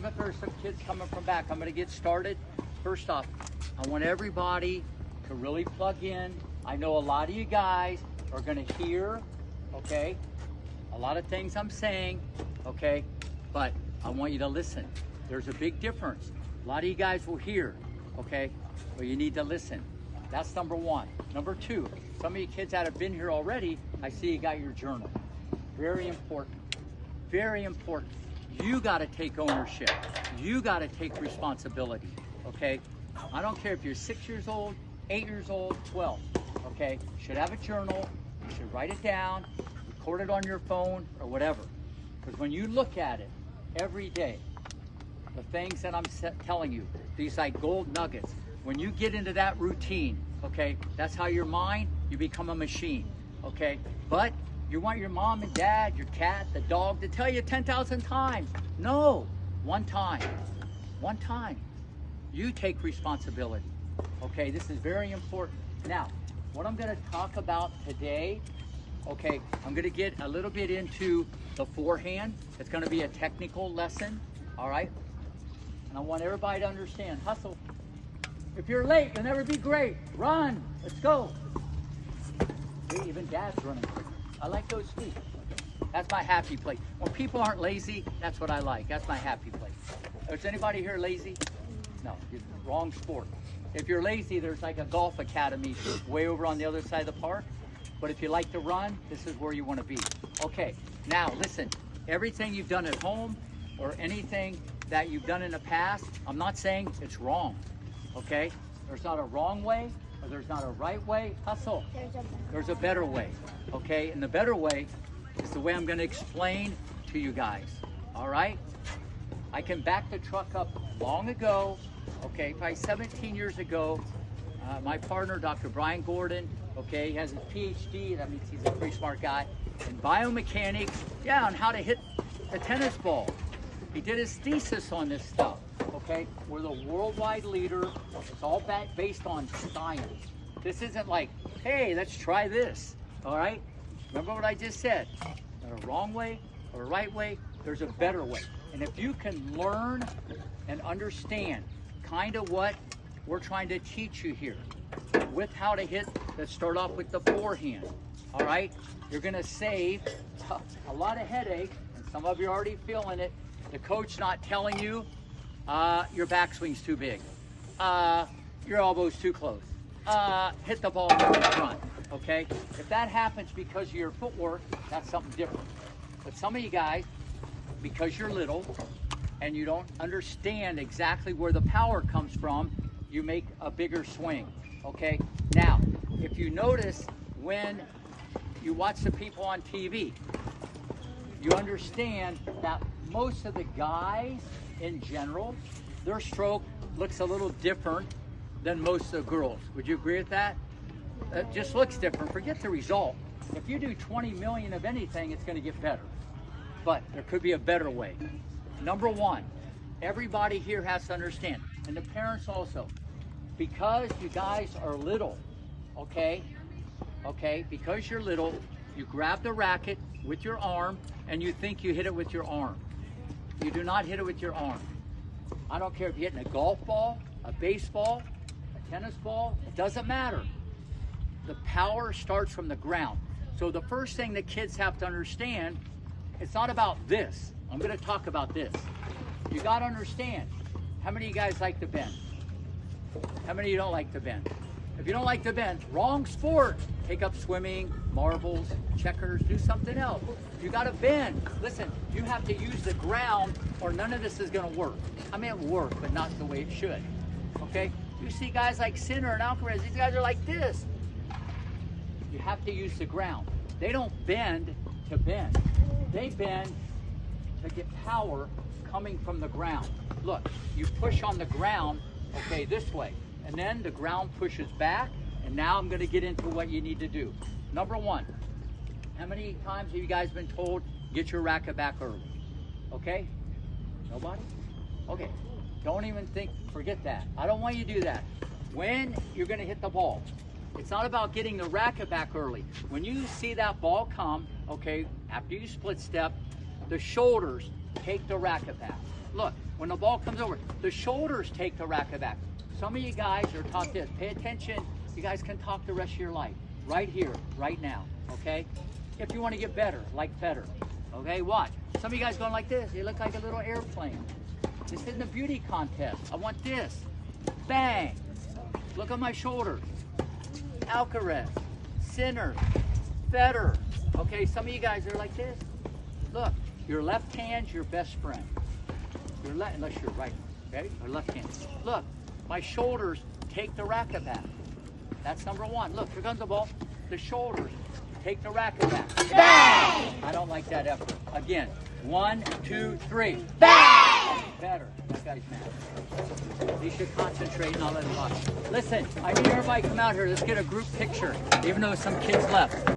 if there's some kids coming from back. I'm going to get started. First off, I want everybody to really plug in. I know a lot of you guys are going to hear, okay, a lot of things I'm saying, okay, but I want you to listen. There's a big difference. A lot of you guys will hear, okay, but you need to listen. That's number one. Number two, some of you kids that have been here already, I see you got your journal. Very important. Very important. You got to take ownership. You got to take responsibility, okay? I don't care if you're 6 years old, 8 years old, 12, okay? You should have a journal. You should write it down, record it on your phone or whatever. Because when you look at it every day, the things that I'm telling you, these like gold nuggets, when you get into that routine, okay, that's how your mind, you become a machine, okay? But you want your mom and dad, your cat, the dog to tell you 10,000 times. No, one time. One time. You take responsibility. Okay, this is very important. Now, what I'm going to talk about today, okay, I'm going to get a little bit into the forehand. It's going to be a technical lesson, all right? And I want everybody to understand, hustle. If you're late, you'll never be great. Run, let's go. See, even dad's running. I like those feet. That's my happy place. When people aren't lazy, that's what I like. That's my happy place. Is anybody here lazy? No, wrong sport. If you're lazy, there's like a golf academy way over on the other side of the park. But if you like to run, this is where you want to be. Okay, now listen, everything you've done at home or anything that you've done in the past, I'm not saying it's wrong, okay? There's not a wrong way, or there's not a right way. Hustle. There's a better way, okay? And the better way is the way I'm going to explain to you guys, all right? I can back the truck up long ago, okay, probably 17 years ago. My partner, Dr. Brian Gordon, okay, he has his PhD, that means he's a pretty smart guy, in biomechanics, yeah, on how to hit a tennis ball. He did his thesis on this stuff, okay? We're the worldwide leader. It's all based on science. This isn't like, hey, let's try this, all right? Remember what I just said? Not a wrong way or a right way, there's a better way. And if you can learn and understand kind of what we're trying to teach you here with how to hit, let's start off with the forehand, all right? You're gonna save a lot of headache, and some of you are already feeling it. The coach not telling you your backswing's too big, your elbow's too close, hit the ball in front, okay? If that happens because of your footwork, that's something different. But some of you guys, because you're little and you don't understand exactly where the power comes from, you make a bigger swing, okay? Now, if you notice when you watch the people on TV, you understand that most of the guys in general, their stroke looks a little different than most of the girls. Would you agree with that? It just looks different. Forget the result. If you do 20 million of anything, it's going to get better. But there could be a better way. Number one, everybody here has to understand, and the parents also, because you guys are little, okay, because you're little, you grab the racket with your arm and you think you hit it with your arm. You do not hit it with your arm. I don't care if you're hitting a golf ball, a baseball, a tennis ball, it doesn't matter. The power starts from the ground. So the first thing the kids have to understand, it's not about this. I'm going to talk about this. You got to understand, how many of you guys like to bend? How many of you don't like to bend? If you don't like to bend, wrong sport. Take up swimming, marbles, checkers, do something else. You got to bend. Listen, you have to use the ground or none of this is going to work. I mean, it will work, but not the way it should. Okay? You see guys like Sinner and Alcaraz, these guys are like this. You have to use the ground. They don't bend to bend. They bend to get power coming from the ground. Look, you push on the ground, okay, this way. And then the ground pushes back. And now I'm going to get into what you need to do. Number one, how many times have you guys been told, get your racket back early? Okay? Nobody? Okay. Don't even think, forget that. I don't want you to do that. When you're going to hit the ball, it's not about getting the racket back early. When you see that ball come, okay, after you split step, the shoulders take the racket back. Look, when the ball comes over, the shoulders take the racket back. Some of you guys are taught this. Pay attention. You guys can talk the rest of your life. Right here, right now, okay? If you want to get better, like Federer, okay? Watch. Some of you guys going like this. You look like a little airplane. This isn't a beauty contest. I want this. Bang. Look at my shoulders. Alcaraz, Sinner, Federer. Okay, some of you guys are like this. Look, your left hand's your best friend. Your left, unless you're right, okay? Or left hand. Look, my shoulders take the racket back. That's number one. Look, here comes the ball. The shoulders take the racket back. Bang! I don't like that effort. Again, 1, 2, 3. Bang! Better. That guy's mad. He should concentrate and not let him watch. Listen, I need everybody to come out here. Let's get a group picture, even though some kids left.